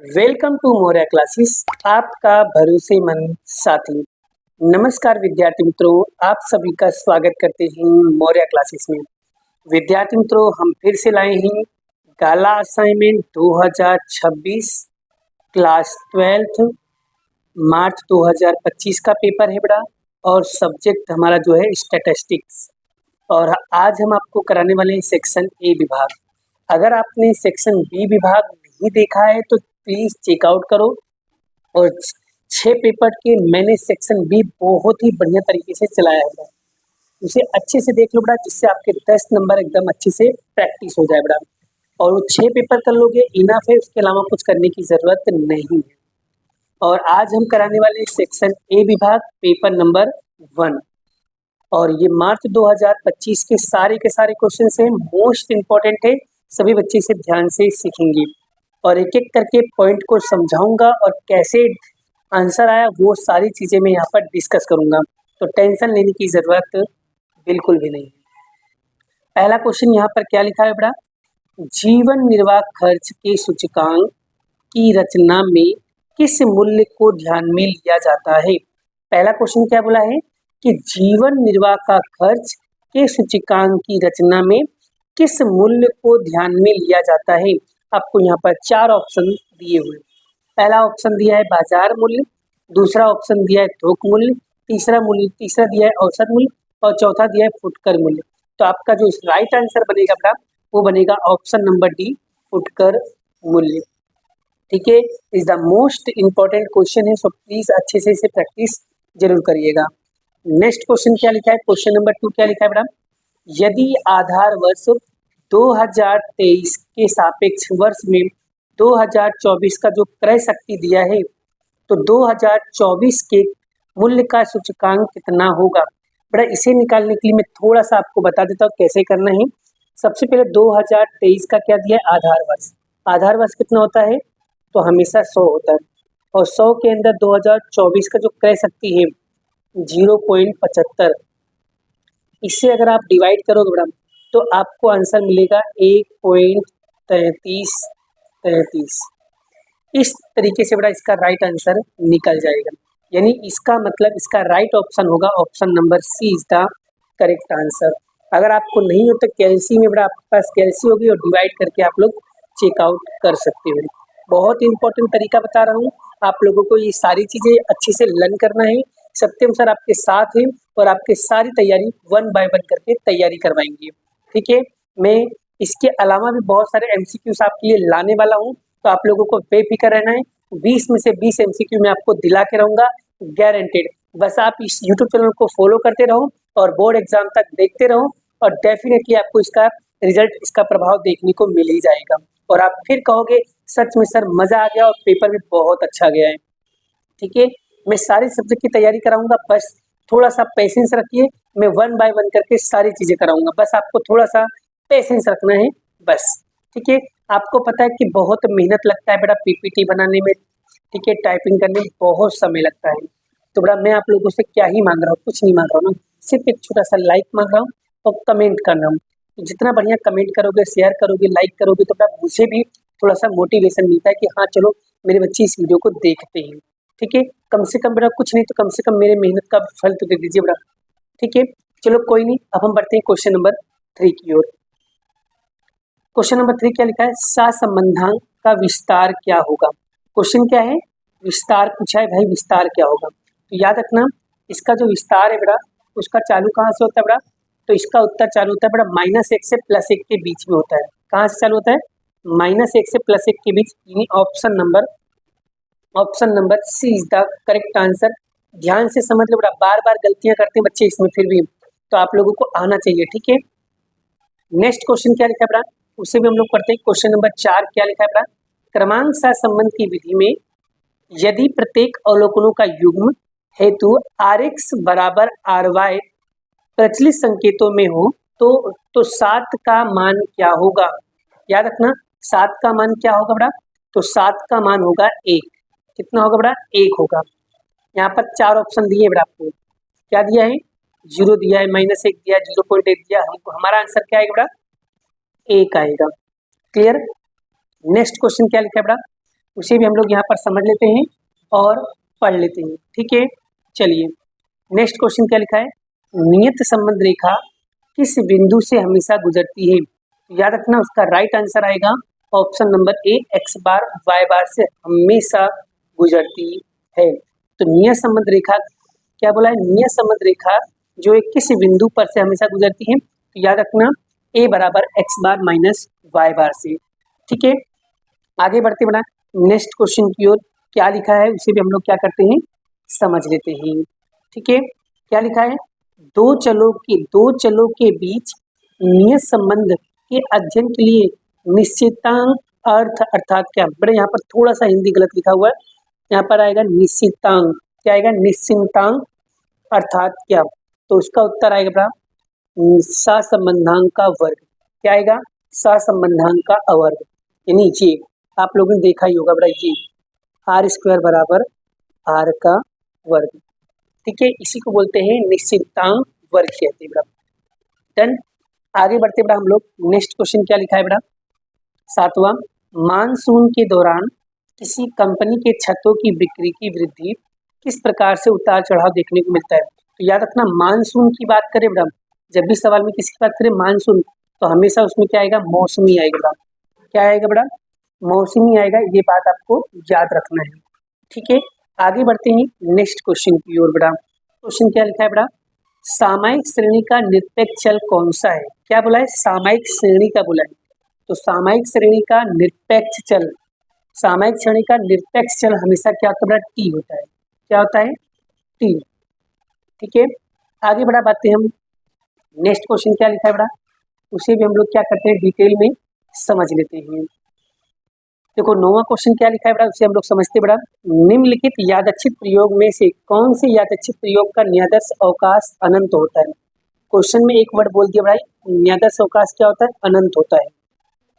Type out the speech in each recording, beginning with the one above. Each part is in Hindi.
वेलकम टू मौर्या क्लासेस, आपका भरोसेमंद साथी। नमस्कार विद्यार्थी मित्रों, आप सभी का स्वागत करते हैं मौर्या क्लासेस में। विद्यार्थी मित्रों, हम फिर से लाए हैं गाला असाइनमेंट 2026 क्लास 12 मार्च 2025 का पेपर है बड़ा, और सब्जेक्ट हमारा जो है स्टैटिस्टिक्स। और आज हम आपको कराने वाले हैं सेक्शन ए विभाग। अगर आपने सेक्शन बी विभाग नहीं देखा है तो प्लीज़ चेकआउट करो। और 6 पेपर के मैंने सेक्शन बी बहुत ही बढ़िया तरीके से चलाया है, उसे अच्छे से देख लो बड़ा, जिससे आपके 10 नंबर एकदम अच्छे से प्रैक्टिस हो जाए बड़ा। और वो 6 पेपर कर लोगे इनफ है, उसके अलावा कुछ करने की ज़रूरत नहीं है। और आज हम कराने वाले सेक्शन ए विभाग पेपर नंबर 1, और ये मार्च 2025 के सारे क्वेश्चन हैं, मोस्ट इम्पॉर्टेंट है, सभी बच्चे इसे ध्यान से सीखेंगे। और एक एक करके पॉइंट को समझाऊंगा और कैसे आंसर आया वो सारी चीज़ें मैं यहाँ पर डिस्कस करूंगा, तो टेंशन लेने की ज़रूरत बिल्कुल भी नहीं। पहला क्वेश्चन यहाँ पर क्या लिखा है बड़ा, जीवन निर्वाह खर्च के सूचकांक की रचना में किस मूल्य को ध्यान में लिया जाता है। पहला क्वेश्चन क्या बोला है कि जीवन निर्वाह का खर्च के सूचकांक की रचना में किस मूल्य को ध्यान में लिया जाता है। आपको यहाँ पर 4 ऑप्शन दिए हुए। पहला ऑप्शन दिया है बाजार मूल्य, दूसरा ऑप्शन दिया है थोक मूल्य, तीसरा दिया है औसत मूल्य, और चौथा दिया है फुटकर मूल्य। तो आपका जो राइट आंसर बनेगा बेटा वो बनेगा ऑप्शन नंबर डी, फुटकर मूल्य। ठीक है, is the most important question है, सो प्लीज अच्छे से इसे प्रैक्टिस जरूर करिएगा। नेक्स्ट क्वेश्चन क्या लिखा है, क्वेश्चन नंबर 2 क्या लिखा है बेटा, यदि आधार वर्ष 2023 के सापेक्ष वर्ष में 2024 का जो क्रय शक्ति दिया है, तो 2024 के मूल्य का सूचकांक कितना होगा। बड़ा इसे निकालने के लिए मैं थोड़ा सा आपको बता देता हूँ कैसे करना है। सबसे पहले 2023 का क्या दिया है, आधार वर्ष। आधार वर्ष कितना होता है, तो हमेशा 100 होता है, और 100 के अंदर 2024 का जो क्रय शक्ति है 0.75, इससे अगर आप डिवाइड करोगे बड़ा तो आपको आंसर मिलेगा 1.3333। इस तरीके से बड़ा इसका राइट आंसर निकल जाएगा, यानी इसका मतलब इसका राइट ऑप्शन होगा option number C is the correct answer. अगर आपको नहीं हो तो कैलसी में बड़ा आपके पास कैलसी होगी और डिवाइड करके आप लोग चेकआउट कर सकते हो। बहुत इंपॉर्टेंट तरीका बता रहा हूँ, आप लोगों को ये सारी चीज़ें अच्छे से लर्न करना है। सत्यम सर आपके साथ हैं और आपके सारी तैयारी 1 बाय 1 करके तैयारी करवाएंगे। ठीक है, मैं इसके अलावा भी बहुत सारे एमसीक्यूज आपके लिए लाने वाला हूँ, तो आप लोगों को बेफिक्र रहना है। 20 में से 20 एमसीक्यू मैं आपको दिला के रहूँगा, गारंटेड। बस आप इस यूट्यूब चैनल को फॉलो करते रहो और बोर्ड एग्जाम तक देखते रहो, और डेफिनेटली आपको इसका रिजल्ट, इसका प्रभाव देखने को मिल ही जाएगा। और आप फिर कहोगे सच में सर मज़ा आ गया और पेपर भी बहुत अच्छा गया है। ठीक है, मैं सारे सब्जेक्ट की तैयारी कराऊंगा, बस थोड़ा सा पेशेंस रखिए। मैं 1 बाय 1 करके सारी चीज़ें कराऊंगा, बस आपको थोड़ा सा पेशेंस रखना है बस। ठीक है, आपको पता है कि बहुत मेहनत लगता है बेटा पीपीटी बनाने में, ठीक है, टाइपिंग करने में बहुत समय लगता है। तो बड़ा मैं आप लोगों से क्या ही मांग रहा हूँ, कुछ नहीं मांग रहा हूँ ना, सिर्फ एक छोटा सा लाइक मांग रहा हूँ और कमेंट करना हूँ। तो जितना बढ़िया कमेंट करोगे, शेयर करोगे, लाइक करोगे, तो बड़ा मुझे भी थोड़ा सा मोटिवेशन मिलता है कि हाँ चलो मेरे बच्चे इस वीडियो को देखते हैं। ठीक है, कम से कम बेटा कुछ नहीं तो कम से कम मेरे मेहनत का फल तो दे दीजिए बेटा। ठीक है, चलो कोई नहीं, अब हम बढ़ते हैं क्वेश्चन नंबर 3 की ओर। क्वेश्चन नंबर 3 क्या लिखा है, सहसंबंधांक का विस्तार क्या होगा। क्वेश्चन क्या है, विस्तार पूछा है भाई, विस्तार क्या होगा। तो याद रखना, इसका जो विस्तार है बेटा उसका चालू कहाँ से होता है बेटा, तो इसका उत्तर चालू होता है बेटा -1 से +1 के बीच में होता है। कहाँ से चालू होता है, -1 से +1 के बीच, यानी option number C is the correct answer. ध्यान से समझ लो बेटा, बार बार गलतियां करते हैं बच्चे इसमें, फिर भी तो आप लोगों को आना चाहिए। ठीक है, नेक्स्ट क्वेश्चन क्या लिखा है बेटा, उसे भी हम लोग पढ़ते हैं। क्वेश्चन नंबर 4 क्या लिखा है बेटा, क्रमांक सहसंबंध की विधि में यदि प्रत्येक अवलोकनों का युग्म हेतु Rx बराबर Ry प्रचलित संकेतों में हो तो 7 का मान क्या होगा। याद रखना 7 का मान क्या होगा बेटा, तो 7 का मान होगा 1। कितना होगा बेटा, 1 होगा। यहाँ पर 4 ऑप्शन दिए बेटा, आपको क्या दिया है, 0 दिया है, -1 दिया, 0.1 दिया, हमको हमारा आंसर क्या आएगा बेटा, 1 आएगा। क्लियर। नेक्स्ट क्वेश्चन क्या लिखा है बेटा, उसे भी हम लोग यहाँ पर समझ लेते हैं और पढ़ लेते हैं। ठीक है, चलिए नेक्स्ट क्वेश्चन क्या लिखा है, नियत संबंध रेखा किस बिंदु से हमेशा गुजरती है। याद रखना उसका राइट आंसर आएगा option number A, X bar Y bar से हमेशा गुजरती है। तो नियत संबंध रेखा क्या बोला है, नियत संबंध रेखा जो एक किस बिंदु पर से हमेशा गुजरती है, तो याद रखना ए बराबर एक्स बार माइनस वाई बार से। ठीक है, आगे बढ़ते बढ़ा नेक्स्ट क्वेश्चन की ओर, क्या लिखा है उसे भी हम लोग क्या करते हैं समझ लेते हैं। ठीक है, क्या लिखा है, दो चलों के बीच नियत संबंध के अध्ययन के लिए निश्चितांक अर्थ अर्थात क्या, बड़े यहाँ पर थोड़ा सा हिंदी गलत लिखा हुआ है, यहाँ पर आएगा निश्चितांक, क्या आएगा निश्चितांक अर्थात क्या, तो उसका उत्तर आएगा बड़ा सहसंबंधांक का वर्ग। क्या आएगा, सहसंबंधांक का अवर्ग, यानी ये आप लोगों ने देखा ही होगा बड़ा, ये आर स्क्वायर बराबर आर का वर्ग। ठीक है, इसी को बोलते हैं निश्चितांक वर्ग कहते हैं बड़ा। डन, आगे बढ़ते बड़ा हम लोग नेक्स्ट क्वेश्चन क्या लिखा है बड़ा, सातवां, मानसून के दौरान किसी कंपनी के छतों की बिक्री की वृद्धि किस प्रकार से उतार चढ़ाव देखने को मिलता है। तो याद रखना मानसून की बात करें बड़ा, जब भी सवाल में किसकी बात करें मानसून, तो हमेशा उसमें क्या आएगा, मौसमी आएगा बड़ा। क्या आएगा बड़ा, मौसमी आएगा, ये बात आपको याद रखना है। ठीक है, आगे बढ़ते हैं नेक्स्ट क्वेश्चन की ओर बड़ा। क्वेश्चन क्या लिखा है बड़ा, सामायिक श्रेणी का निरपेक्ष चल कौन सा है। क्या बोला है, सामायिक श्रेणी का बोला है, तो सामायिक श्रेणी का निरपेक्ष चल, सामायिक श्रेणी का निरपेक्ष चल हमेशा क्या होता है, टी होता है। क्या होता है, टी। ठीक है, आगे बढ़ा बातें हम नेक्स्ट क्वेश्चन क्या लिखा है बड़ा, उसे भी हम लोग क्या करते हैं डिटेल में समझ लेते हैं। देखो नौवां क्वेश्चन क्या लिखा है बड़ा, उसे हम लोग समझते बड़ा, निम्नलिखित यादच्छित प्रयोग में से कौन से यादच्छित प्रयोग का न्यादर्श अवकाश अनंत होता है। क्वेश्चन में एक वर्ड बोल दिया बड़ा, न्यादर्श अवकाश क्या होता है, अनंत होता है।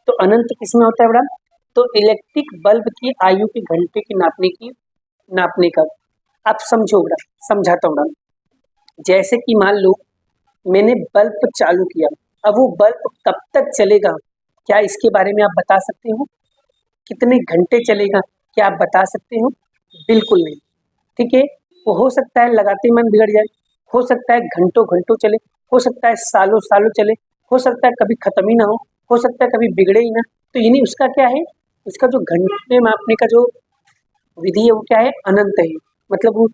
तो अनंत किसमें होता है बड़ा, तो इलेक्ट्रिक बल्ब की आयु के घंटे की नापने का। आप समझो बड़ा, समझाता हूँ बड़ा, जैसे कि मान लो मैंने बल्ब चालू किया, अब वो बल्ब कब तक चलेगा, क्या इसके बारे में आप बता सकते हो, कितने घंटे चलेगा, क्या आप बता सकते हो, बिल्कुल नहीं। ठीक है, वो हो सकता है लगाते मन बिगड़ जाए, हो सकता है घंटों घंटों चले, हो सकता है सालों सालों चले, हो सकता है कभी खत्म ही ना हो सकता है कभी बिगड़े ही ना। तो यानी उसका क्या है, उसका जो घंटे मापने का जो विधि है वो क्या है, अनंत है। मतलब वो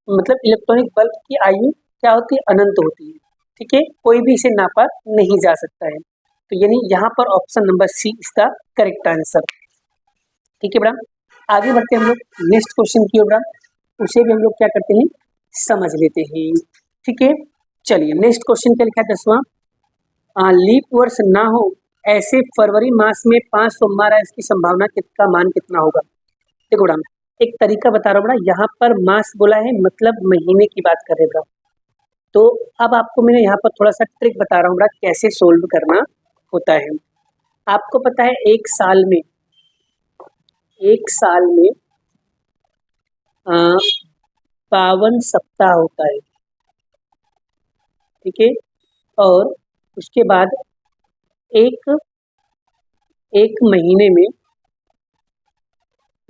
मतलब इलेक्ट्रॉनिक बल्ब की आयु क्या होती है, अनंत होती है। ठीक है, कोई भी इसे नापा नहीं जा सकता है। तो यानी यहाँ पर ऑप्शन नंबर सी इसका करेक्ट आंसर। ठीक है बड़ा, आगे बढ़ते हैं हम लोग नेक्स्ट क्वेश्चन की ओर बड़ा, उसे भी हम लोग क्या करते हैं समझ लेते हैं। ठीक है, चलिए नेक्स्ट क्वेश्चन क्या लिखा है, 10वां, लीप वर्ष ना हो ऐसे फरवरी मास में 5 सोमवार है, इसकी संभावना का मान कितना होगा। देखो बड़ा एक तरीका बता रहा हूँ बड़ा, यहाँ पर मास बोला है मतलब महीने की बात कर रहे बड़ा। तो अब आपको मैंने यहाँ पर थोड़ा सा ट्रिक बता रहा हूँ बड़ा, कैसे सोल्व करना होता है। आपको पता है एक साल में 52 सप्ताह होता है। ठीक है, और उसके बाद एक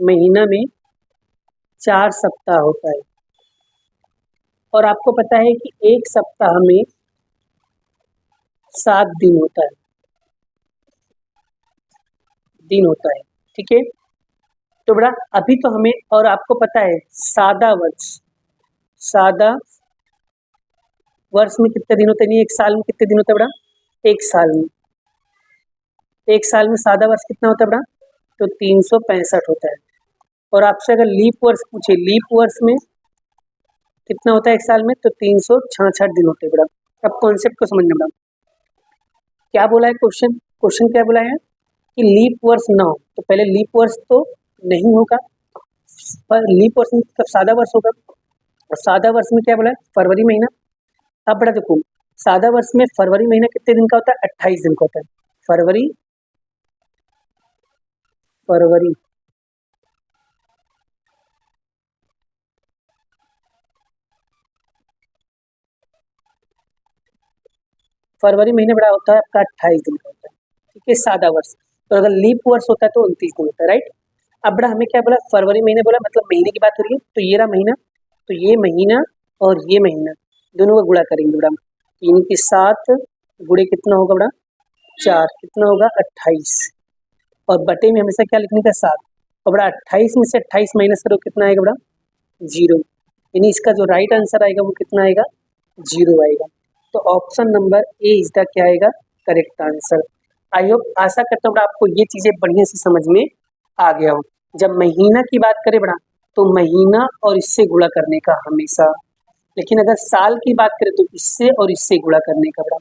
महीना में 4 सप्ताह होता है। और आपको पता है कि एक सप्ताह में 7 दिन होता है। ठीक है, तो बड़ा अभी तो हमें, और आपको पता है सादा वर्ष में कितने दिन होते हैं, एक साल में कितने दिन होते हैं बड़ा, एक साल में सादा वर्ष कितना होता है बड़ा, तो 365 होता है। और आपसे अगर लीप वर्ष पूछे, लीप वर्ष में कितना होता है एक साल में, तो 366 दिन होते हैं बड़ा। अब कॉन्सेप्ट को समझना बड़ा, क्या बोला है क्वेश्चन क्या बोला है कि लीप वर्ष ना हो, तो पहले लीप वर्ष तो नहीं होगा, पर लीप वर्ष में तब सादा वर्ष होगा, और सादा वर्ष में क्या बोला है, फरवरी महीना। अब बड़ा देखो सादा वर्ष में फरवरी महीना कितने दिन का होता है, 28 दिन का होता है। फरवरी महीने बड़ा होता है आपका 28 दिन का होता है। ठीक है, सादा वर्ष। तो अगर लीप वर्ष होता है तो 29 दिन होता है, राइट। अब बड़ा हमें क्या बोला, फरवरी महीने बोला, मतलब महीने की बात हो रही है, तो ये रहा महीना, तो ये महीना और ये महीना दोनों का गुणा करेंगे बड़ा, 3 के 7 गुणे कितना होगा बड़ा 4, कितना होगा 28, और बटे में हमेशा क्या लिखने का 7, और बड़ा 28 में से 28 माइनस करो कितना आएगा बड़ा 0, यानी इसका जो राइट आंसर आएगा वो कितना आएगा 0 आएगा। तो option number A is the क्या आएगा करेक्ट आंसर। आई होप, आशा करता हूँ आपको ये चीज़ें बढ़िया से समझ में आ गया हो। जब महीना की बात करें बड़ा, तो महीना और इससे गुणा करने का हमेशा, लेकिन अगर साल की बात करें तो इससे और इससे गुणा करने का बड़ा।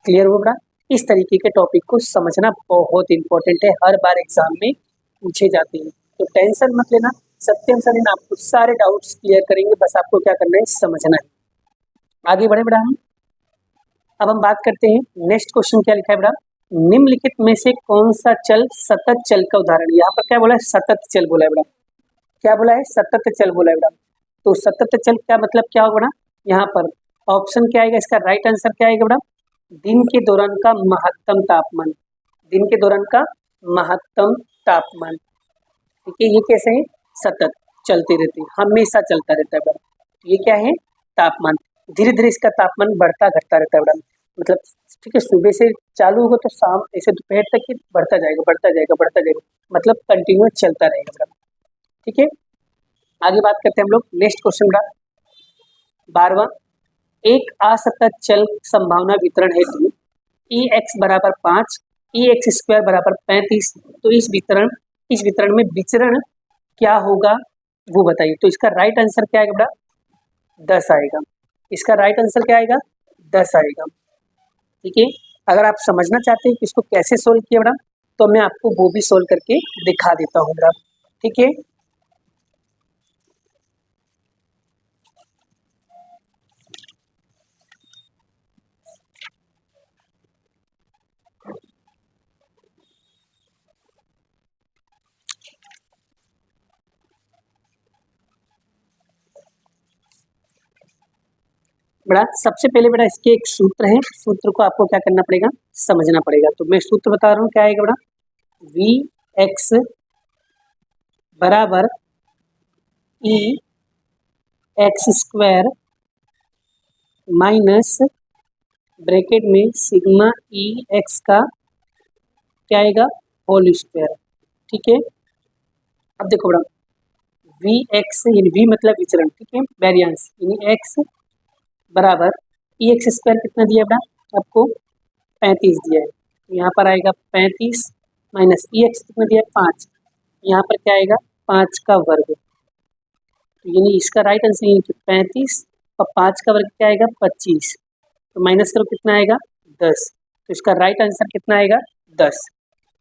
क्लियर हो बड़ा? इस तरीके के टॉपिक को समझना बहुत इंपॉर्टेंट है, हर बार एग्जाम में पूछे जाते हैं, तो टेंशन मत लेना। सत्यम सर ने आपको सारे डाउट्स क्लियर करेंगे, बस आपको क्या करना है समझना है। आगे बढ़े बड़ा हम, अब हम बात करते हैं नेक्स्ट क्वेश्चन क्या लिखा है बड़ा, निम्नलिखित में से कौन सा चल सतत चल का उदाहरण। यहाँ पर क्या बोला है सतत चल बोला है बड़ा, क्या बोला है सतत चल बोला है बड़ा। तो सतत चल क्या मतलब क्या होगा बड़ा, यहाँ पर ऑप्शन क्या आएगा, इसका राइट आंसर क्या आएगा बड़ा, दिन के दौरान का महत्तम तापमान, दिन के दौरान का महत्तम तापमान। ठीक है, ये कैसे है सतत चलते रहते हैं, हमेशा चलता रहता है बड़ा। ये क्या है तापमान, धीरे धीरे इसका तापमान बढ़ता घटता रहता है बड़ा, मतलब ठीक है सुबह से चालू होगा तो शाम ऐसे दोपहर तक ही बढ़ता जाएगा बढ़ता जाएगा बढ़ता जाएगा, मतलब कंटिन्यूस चलता रहेगा बड़ा। ठीक है, आगे बात करते हैं हम लोग नेक्स्ट क्वेश्चन बड़ा 12वां, एक असतत चल संभावना वितरण हेतु ई एक्स बराबर 5 ई एक्स स्क्वायर बराबर 35, तो इस वितरण में विचरण क्या होगा वो बताइए। तो इसका राइट आंसर क्या आएगा बेटा 10 आएगा, इसका राइट आंसर क्या आएगा 10 आएगा। ठीक है, अगर आप समझना चाहते हैं कि इसको कैसे सोल्व किया बेटा, तो मैं आपको वो भी सोल्व करके दिखा देता हूँ बेटा। ठीक है, बेटा सबसे पहले बेटा इसके एक सूत्र है, सूत्र को आपको क्या करना पड़ेगा समझना पड़ेगा। तो मैं सूत्र बता रहा हूँ क्या आएगा बेटा, वी एक्स बराबर ई एक्स स्क्वायर माइनस ब्रैकेट में सिग्मा ई एक्स का क्या आएगा होल स्क्वायर। ठीक है, अब देखो बेटा वी एक्स यानी वी मतलब विचरण, ठीक है वेरिएंस, यानी एक्स बराबर ई एक्स स्क्वायर कितना दिया बेटा आपको 35 दिया है, तो यहाँ पर आएगा 35 माइनस ई एक्स कितना दिया है 5, यहाँ पर क्या आएगा 5 का वर्ग, तो यानी इसका राइट आंसर यानी कि 35 और 5 का वर्ग क्या आएगा 25, तो माइनस करो कितना आएगा 10, तो इसका राइट आंसर कितना आएगा 10।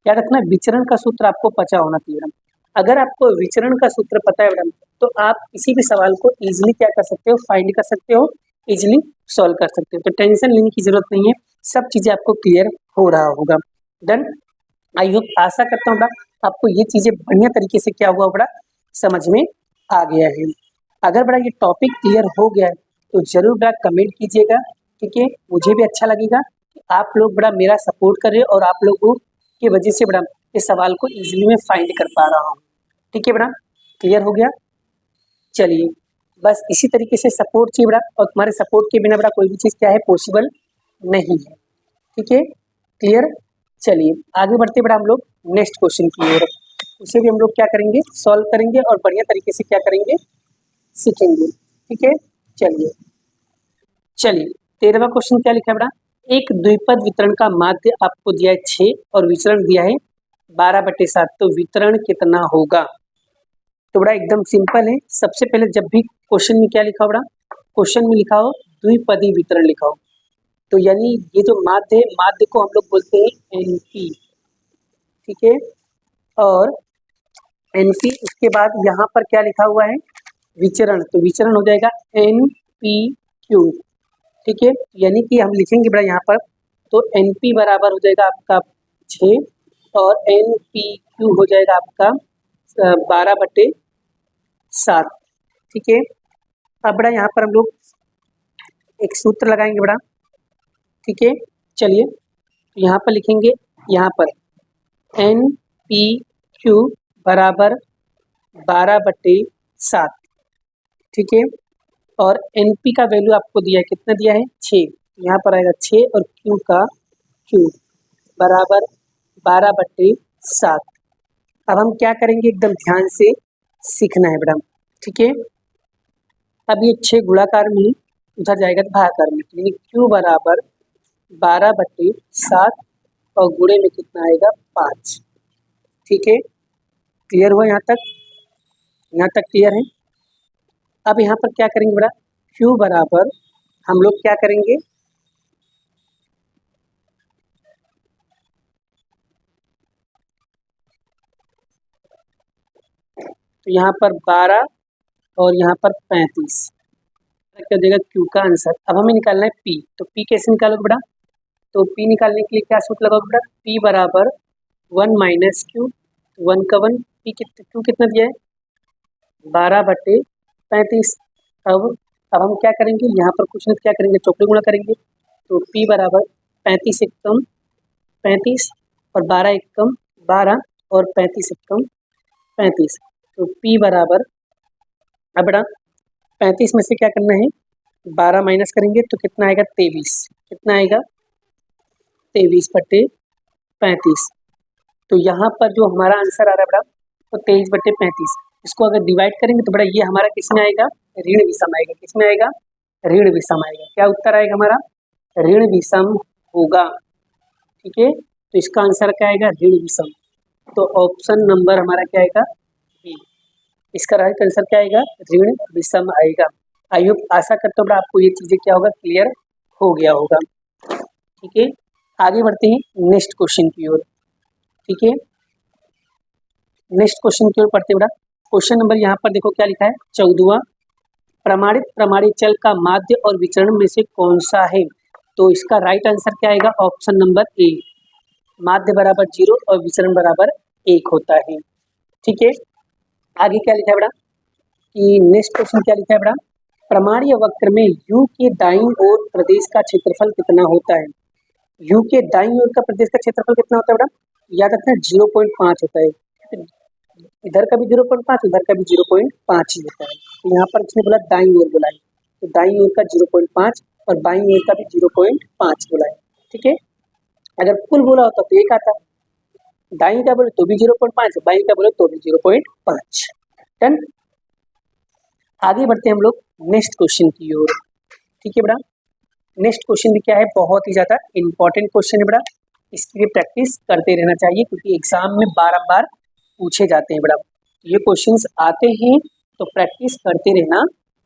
याद रखना विचरण का सूत्र आपको पता होना चाहिए मैडम, अगर आपको विचरण का सूत्र पता है मैडम तो आप किसी भी सवाल को इजीली क्या कर सकते हो फाइंड कर सकते हो, इजीली सॉल्व कर सकते हो, तो टेंशन लेने की जरूरत नहीं है, सब चीजें आपको क्लियर हो रहा होगा। डन, आई होप, आशा करता हूँ बड़ा आपको ये चीजें बढ़िया तरीके से क्या हुआ बड़ा समझ में आ गया है। अगर बड़ा ये टॉपिक क्लियर हो गया है तो जरूर बड़ा कमेंट कीजिएगा, ठीक है, मुझे भी अच्छा लगेगा कि आप लोग बड़ा मेरा सपोर्ट कर रहे हो और आप लोगों की वजह से बड़ा इस सवाल को इजीली मैं फाइंड कर पा रहा हूँ। ठीक है बड़ा, क्लियर हो गया, चलिए बस इसी तरीके से सपोर्ट चाहिए बड़ा, और तुम्हारे सपोर्ट के बिना बड़ा कोई भी चीज़ क्या है पॉसिबल नहीं है। ठीक है, क्लियर, चलिए आगे बढ़ते बड़ा हम लोग नेक्स्ट क्वेश्चन की ओर, उसे भी हम लोग क्या करेंगे सॉल्व करेंगे और बढ़िया तरीके से क्या करेंगे सीखेंगे। ठीक है, चलिए 13वां क्वेश्चन क्या लिखा है बड़ा, एक द्विपद वितरण का माध्य आपको दिया है 6 और विचरण दिया है 12/7, तो वितरण कितना होगा। तो बड़ा एकदम सिंपल है, सबसे पहले जब भी क्वेश्चन में क्या लिखा हो बड़ा, क्वेश्चन में लिखा हो द्विपदी वितरण लिखा हो, तो यानी ये जो माध्य है, माध्य को हम लोग बोलते हैं एनपी, ठीक है, और एनपी उसके बाद यहाँ पर क्या लिखा हुआ है विचरण, तो विचरण हो जाएगा एनपीक्यू। ठीक है, यानी कि हम लिखेंगे बड़ा यहाँ पर, तो एनपी बराबर हो जाएगा आपका 6 और एनपीक्यू हो जाएगा आपका 12/7। ठीक है, अब बड़ा यहाँ पर हम लोग एक सूत्र लगाएंगे बड़ा, ठीक है, चलिए यहाँ पर लिखेंगे, यहाँ पर एन पी क्यू बराबर 12/7, ठीक है। और NP का वैल्यू आपको दिया है, कितना दिया है 6, यहाँ पर आएगा 6 और Q का क्यूब बराबर 12/7। अब हम क्या करेंगे, एकदम ध्यान से सीखना है बेटा, ठीक है। अब ये 6 गुणाकार में उधर जाएगा तो भागाकार में, यानी Q बराबर 12/7 और गुणे में कितना आएगा 5, ठीक है। क्लियर हुआ यहाँ तक? यहाँ तक क्लियर है? अब यहाँ पर क्या करेंगे बेटा, Q बराबर हम लोग क्या करेंगे, तो यहाँ पर 12 और यहाँ पर 35 कर देगा Q का आंसर। अब हमें निकालना है P, तो P कैसे निकालोगे बेटा, तो P निकालने के लिए क्या सूत्र लगाओगे बेटा, P बराबर 1 माइनस Q, 1 का 1, Q कितना दिया है 12/35। अब हम क्या करेंगे, यहाँ पर कुछ नहीं, क्या करेंगे चौकड़ी गुणा करेंगे, तो P बराबर 35 एक कम 35 और 12 एक कम 12 और 35 एक कम 35, तो P बराबर, अब बेटा 35 में से क्या करना है 12 माइनस करेंगे तो कितना आएगा 23, कितना आएगा 23/35। तो यहाँ पर जो हमारा आंसर आ रहा है बेटा वो 23/35, इसको अगर डिवाइड करेंगे तो बेटा ये हमारा किस में आएगा, ऋण विषम आएगा, किस में आएगा, ऋण विषम आएगा। क्या उत्तर आएगा हमारा, ऋण विषम होगा, ठीक है। तो इसका आंसर क्या आएगा, ऋण विषम। तो ऑप्शन नंबर हमारा क्या आएगा, बी, इसका राइट आंसर क्या आएगा, ऋण विषम आएगा। आई होप, आशा करता हूँ आपको ये चीजें क्या होगा, क्लियर हो गया होगा, ठीक है। आगे बढ़ते हैं नेक्स्ट क्वेश्चन की ओर, ठीक है। नेक्स्ट क्वेश्चन की ओर पढ़ते बेटा, क्वेश्चन नंबर यहाँ पर देखो क्या लिखा है 14वां, प्रमाणित चल का माध्य और विचरण में से कौन सा है, तो इसका राइट आंसर क्या आएगा, ऑप्शन नंबर ए, माध्य बराबर 0 और विचरण बराबर 1 होता है, ठीक है। आगे क्या लिखा है बेटा, कि नेक्स्ट क्वेश्चन क्या लिखा है बेटा, प्रमाणीय वक्र में U के दाईं ओर प्रदेश का क्षेत्रफल कितना होता है, U के दाईं ओर का प्रदेश का क्षेत्रफल कितना होता है बेटा, याद रखना 0.5 होता है, इधर का भी 0.5 उधर का भी 0.5 ही होता है। तो यहाँ पर इसने बोला दाईं ओर बोला है, तो दाईं ओर का 0.5 और बाईं ओर का भी 0.5 बोला है, ठीक है। अगर कुल बोला होता तो एक आता, दाईं का बोले तो भी 0.5, बाईं का बोले तो भी 0.5। डन। आगे बढ़ते हैं हम लोग नेक्स्ट क्वेश्चन की ओर, ठीक है बेटा। नेक्स्ट क्वेश्चन भी क्या है, बहुत ही ज्यादा इंपॉर्टेंट क्वेश्चन है बेटा, इसकी भी प्रैक्टिस करते रहना चाहिए क्योंकि एग्जाम में बार पूछे जाते हैं बेटा। ये क्वेश्चंस आते हैं तो प्रैक्टिस करते रहना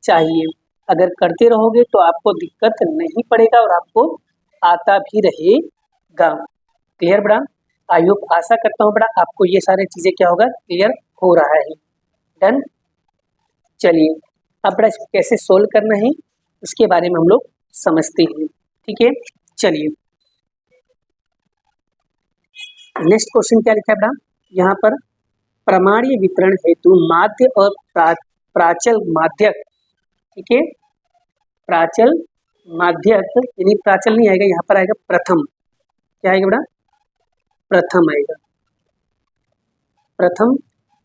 चाहिए, अगर करते रहोगे तो आपको दिक्कत नहीं पड़ेगा और आपको आता भी रहेगा। क्लियर बेटा, आई होप, आशा करता हूँ बेटा आपको ये सारी चीजें क्या होगा, क्लियर हो रहा है। डन। चलिए अब बेटा इसको कैसे सोल्व करना है इसके बारे में हम लोग समझते हैं, ठीक है। चलिए नेक्स्ट क्वेश्चन क्या लिखा है बेटा, यहाँ पर प्रमाणीय वितरण हेतु माध्य और प्राचल माध्यक, ठीक है, प्राचल माध्यक, यानी प्राचल नहीं आएगा, यहाँ पर आएगा प्रथम, क्या आएगा बेटा, प्रथम आएगा, प्रथम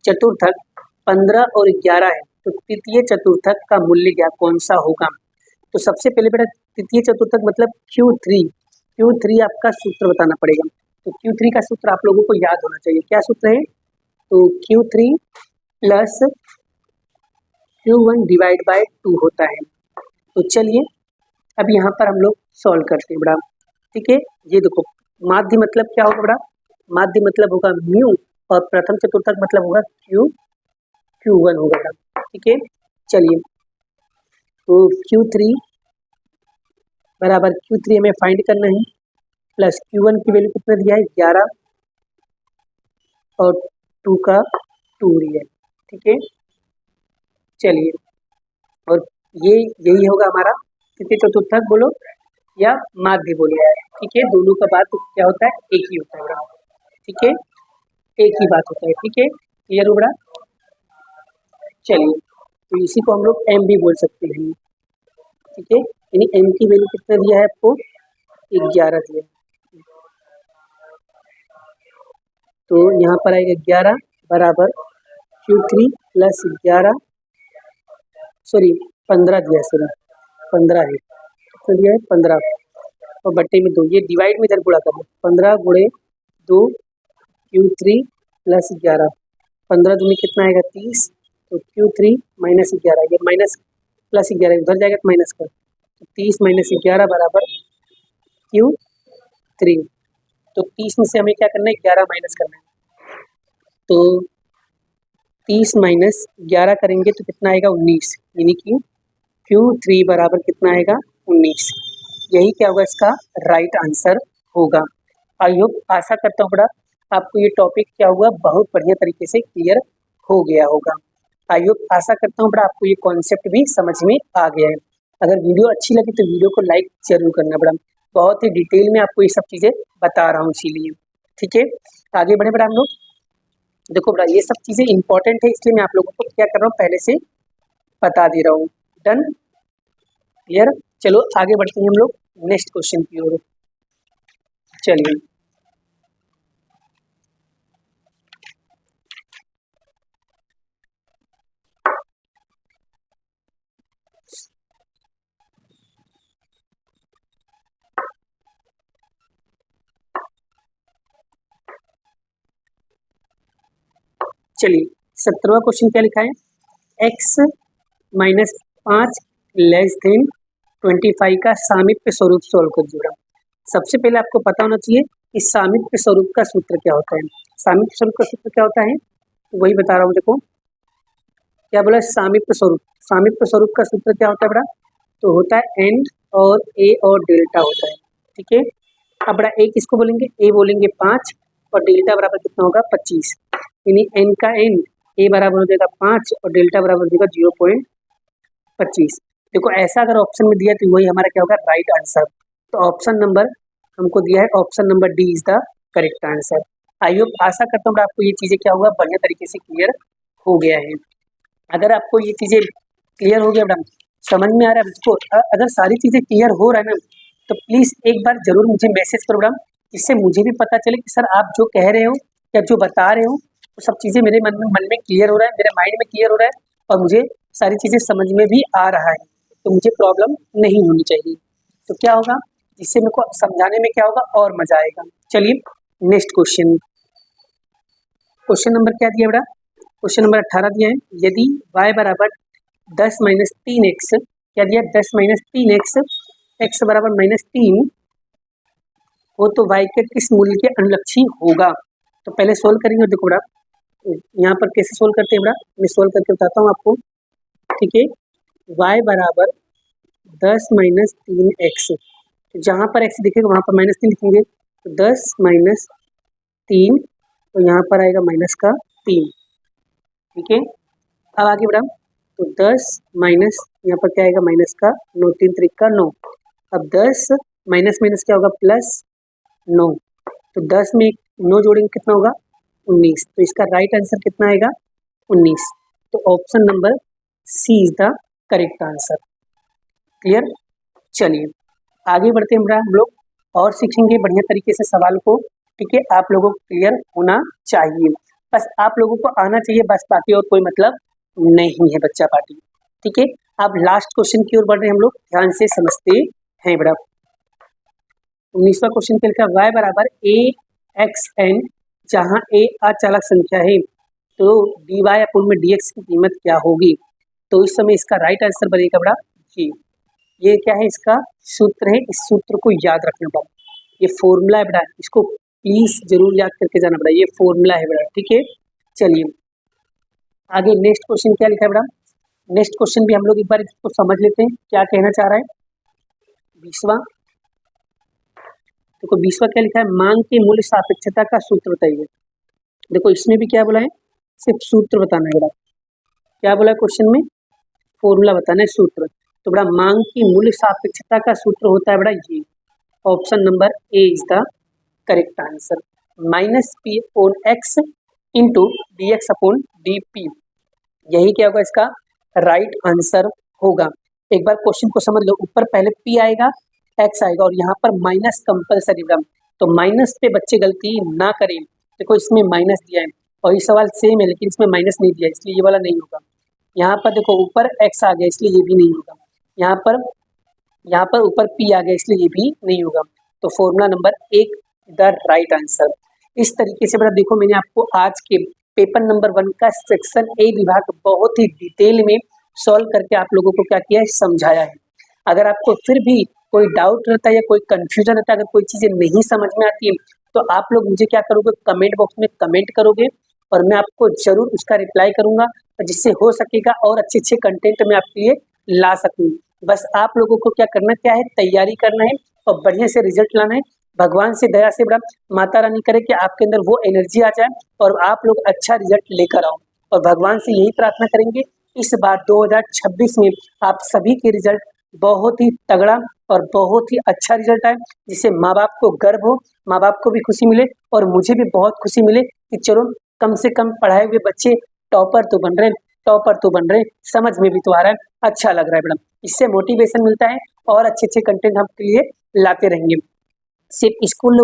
चतुर्थक 15 और 11 है, तो तृतीय चतुर्थक का मूल्य क्या कौन सा होगा। तो सबसे पहले बेटा तृतीय चतुर्थक मतलब Q3 आपका सूत्र बताना पड़ेगा। तो Q3 का सूत्र आप लोगों को याद होना चाहिए, क्या सूत्र है, तो Q3 plus Q1 divide by 2 होता है। तो चलिए अब यहाँ पर हम लोग सॉल्व करते हैं बेटा, ठीक है। ये देखो माध्य मतलब क्या होगा बेटा, माध्य मतलब होगा म्यू और प्रथम चतुर्थक मतलब होगा Q1 होगा बेटा, ठीक है। चलिए तो Q3 बराबर Q3 हमें फाइंड करना है, प्लस Q1 की वैल्यू कितना दिया है 11 और 2 का 2 दिया है, ठीक है। चलिए और ये यही होगा हमारा तृतीय चतुर्थक बोलो या माध्य बोलो, ठीक है, दोनों का बात क्या होता है, एक ही होता है बेटा, ठीक है, एक ही बात होता है, ठीक है। क्लियर हो बेटा। चलिए तो इसी को हम लोग M भी बोल सकते हैं, ठीक है, यानी M की वैल्यू कितना दिया है आपको 11 दिया है, तो यहाँ पर आएगा 11 बराबर Q3 प्लस 11, सॉरी 15 दिया है, सॉरी 15 है, कितना दिया है 15 और बट्टे में 2, ये डिवाइड में इधर गुणा कर लो, 15 गुणे 2 Q3 प्लस 11, 15 दूनी कितना आएगा 30, तो Q3 माइनस 11, ये माइनस प्लस 11 उधर जाएगा तो माइनस का, तो 30 माइनस 11 बराबर Q3, तो 30 में से हमें क्या करना है 11 माइनस करना है, तो 30 माइनस 11 करेंगे तो कितना आएगा 19, यानी कि Q3 बराबर कितना आएगा 19, यही क्या होगा इसका राइट आंसर होगा। आई होप, आशा करता हूँ बड़ा आपको ये टॉपिक क्या हुआ बहुत बढ़िया तरीके से क्लियर हो गया होगा। आई होप, आशा करता हूँ बड़ा आपको ये कॉन्सेप्ट भी समझ में आ गया है। अगर वीडियो अच्छी लगी तो वीडियो को लाइक जरूर करना बड़ा, बहुत ही डिटेल में आपको ये सब चीज़ें बता रहा हूँ इसीलिए। ठीक है, आगे बढ़े बड़ा हम लोग। देखो बड़ा ये सब चीज़ें इंपॉर्टेंट है, इसलिए मैं आप लोगों को क्या कर रहा हूँ पहले से बता दे रहा हूँ। Done, clear. चलो आगे बढ़ते हैं हम लोग नेक्स्ट क्वेश्चन की ओर। चलिए चलिए 17वां क्वेश्चन क्या लिखा है, x माइनस 5 लेस देन 25 का सामीप्य स्वरूप सॉल्व कर जोड़ा। सबसे पहले आपको पता होना चाहिए कि सामीप्य स्वरूप का सूत्र क्या होता है। सामीप्य स्वरूप का सूत्र क्या होता है, तो वही बता रहा हूँ। देखो क्या बोला, सामीप्य स्वरूप। सामीप्य स्वरूप का सूत्र क्या होता है बड़ा, तो होता है एन और ए और डेल्टा होता है। ठीक है, अब बड़ा ए किसको बोलेंगे, ए बोलेंगे 5 और डेल्टा बराबर कितना होगा 25, यानी एन का एन ए बराबर हो जाएगा 5 और डेल्टा बराबर हो जाएगा 0.25। देखो ऐसा अगर ऑप्शन में दिया तो वही हमारा क्या होगा राइट आंसर। तो ऑप्शन नंबर हमको दिया है, option number D is the correct answer. I hope, आशा करता हूँ आपको ये चीज़ें क्या होगा बढ़िया तरीके से क्लियर हो गया है। अगर आपको ये चीज़ें क्लियर हो गया मैडम, समझ में आ रहा है मुझको, अगर सारी चीज़ें क्लियर हो रहा है ना तो प्लीज़ एक बार जरूर मुझे मैसेज करो मैडम, जिससे मुझे भी पता चले कि सर आप जो कह रहे हो या जो बता रहे हो वो सब चीज़ें मेरे मन में क्लियर हो रहा है, मेरे माइंड में क्लियर हो रहा है और मुझे सारी चीज़ें समझ में भी आ रहा है, तो मुझे प्रॉब्लम नहीं होनी चाहिए। तो क्या होगा, जिससे मेरे को समझाने में क्या होगा और मज़ा आएगा। चलिए नेक्स्ट क्वेश्चन, क्वेश्चन नंबर क्या दिया बेटा, क्वेश्चन नंबर 18 दिया है, यदि y बराबर 10 माइनस 3x, क्या दिया 10 माइनस 3x, x बराबर -3 हो तो y के किस मूल्य के अनुलक्षी होगा। तो पहले सोल्व करेंगे। देखो बड़ा यहाँ पर कैसे सोल्व करते हैं बड़ा, मैं सोल्व करके बताता हूँ आपको। ठीक है, y बराबर 10 माइनस 3x, तो जहाँ पर x दिखेगा वहाँ पर -3 लिखेंगे, तो 10 माइनस 3, तो यहाँ पर आएगा माइनस का 3। ठीक है, अब आगे बढ़ा, तो 10 माइनस यहाँ पर क्या आएगा माइनस का 9, 3 त्रिक का 9। अब 10 माइनस माइनस क्या होगा प्लस 9, तो 10 में 9 जोड़ेंगे कितना होगा 19, तो इसका राइट आंसर कितना आएगा 19। तो option number C is the correct answer. Clear, चलिए आगे बढ़ते हैं हम लोग और सीखेंगे बढ़िया तरीके से सवाल को। ठीक है, आप लोगों को क्लियर होना चाहिए, बस आप लोगों को आना चाहिए बस, बाकी और कोई मतलब नहीं है बच्चा पार्टी। ठीक है, अब लास्ट क्वेश्चन की ओर बढ़ रहे हैं हम लोग, ध्यान से समझते हैं बड़ा। 19वां क्वेश्चन क्या लिखा, y बराबर ए एक्स एन, जहाँ ए अचालक संख्या है तो डी वाई अपूर्ण में डी एक्स की कीमत क्या होगी। तो इस समय इसका राइट आंसर बनेगा बड़ा ये क्या है, इसका सूत्र है, इस सूत्र को याद रखना पड़ा, ये फॉर्मूला है बड़ा, इसको प्लीज जरूर याद करके जाना बड़ा, ये फॉर्मूला है बड़ा। ठीक है, चलिए आगे नेक्स्ट क्वेश्चन क्या लिखा है बड़ा, नेक्स्ट क्वेश्चन भी हम लोग एक बार इसको समझ लेते हैं क्या कहना चाह रहा है। 20वां, देखो 20वां क्या लिखा है, मांग के मूल्य सापेक्षता का सूत्र बताइए। देखो इसमें भी क्या बोला है, सिर्फ सूत्र बताना है बड़ा, क्या बोला है क्वेश्चन में, फॉर्मूला बताना है, सूत्र। तो बड़ा मांग की मूल्य सापेक्षता का सूत्र होता है बड़ा ये, option number A is the correct answer, -p upon x into D x upon D P, यही क्या होगा इसका राइट आंसर होगा। एक बार क्वेश्चन को समझ लो, ऊपर पहले p आएगा x आएगा और यहाँ पर माइनस कंपल्सरी, तो माइनस पे बच्चे गलती ना करें। देखो इसमें माइनस दिया है और ये सवाल सेम है लेकिन इसमें माइनस नहीं दिया इसलिए ये वाला नहीं होगा। यहाँ पर देखो ऊपर x आ गया इसलिए ये भी नहीं होगा। यहाँ पर ऊपर p आ गया इसलिए ये भी नहीं होगा। तो formula number 1 the right answer. इस तरीके से बेटा देखो मैंने आपको आज के पेपर नंबर 1 का सेक्शन ए विभाग बहुत ही डिटेल में सॉल्व करके आप लोगों को क्या किया है, समझाया है। अगर आपको फिर भी कोई डाउट रहता है या कोई कंफ्यूजन रहता है, अगर कोई चीज़ें नहीं समझ में आती है तो आप लोग मुझे क्या करोगे, कमेंट बॉक्स में कमेंट करोगे और मैं आपको जरूर उसका रिप्लाई करूंगा, जिससे हो सकेगा और अच्छे अच्छे कंटेंट मैं आपके लिए ला सकूँ। बस आप लोगों को क्या करना क्या है, तैयारी करना है और बढ़िया से रिजल्ट लाना है। भगवान से दया से बड़ा माता रानी करे कि आपके अंदर वो एनर्जी आ जाए और आप लोग अच्छा रिजल्ट लेकर आओ। और भगवान से यही प्रार्थना करेंगे इस बार 2026 में आप सभी के रिजल्ट बहुत ही तगड़ा और बहुत ही अच्छा रिजल्ट आए, जिससे माँ बाप को गर्व हो, माँ बाप को भी खुशी मिले और मुझे भी बहुत खुशी मिले कि चलो कम से कम पढ़ाए हुए बच्चे टॉपर तो बन रहे हैं, समझ में भी तो आ रहा है, अच्छा लग रहा है मैडम। इससे मोटिवेशन मिलता है और अच्छे अच्छे कंटेंट हम आपके लिए लाते रहेंगे। सिर्फ स्कूल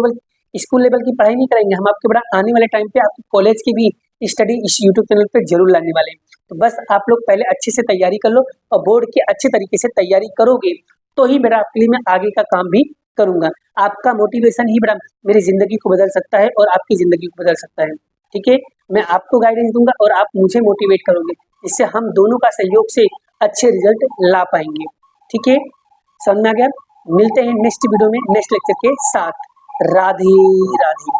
लेवल की पढ़ाई नहीं करेंगे हम, आपके बड़ा आने वाले टाइम पे आपके कॉलेज की भी स्टडी इस यूट्यूब चैनल पे जरूर लाने वाले हैं। तो बस आप लोग पहले अच्छे से तैयारी कर लो और बोर्ड की अच्छे तरीके से तैयारी करोगे तो ही मेरा आपके लिए मैं आगे का काम भी करूंगा। आपका मोटिवेशन ही बड़ा मेरी जिंदगी को बदल सकता है और आपकी जिंदगी को बदल सकता है। ठीक है, मैं आपको गाइडेंस दूंगा और आप मुझे मोटिवेट करोगे, इससे हम दोनों का सहयोग से अच्छे रिजल्ट ला पाएंगे। ठीक है, समझ में आ गया। मिलते हैं नेक्स्ट वीडियो में नेक्स्ट लेक्चर के साथ। राधे राधे।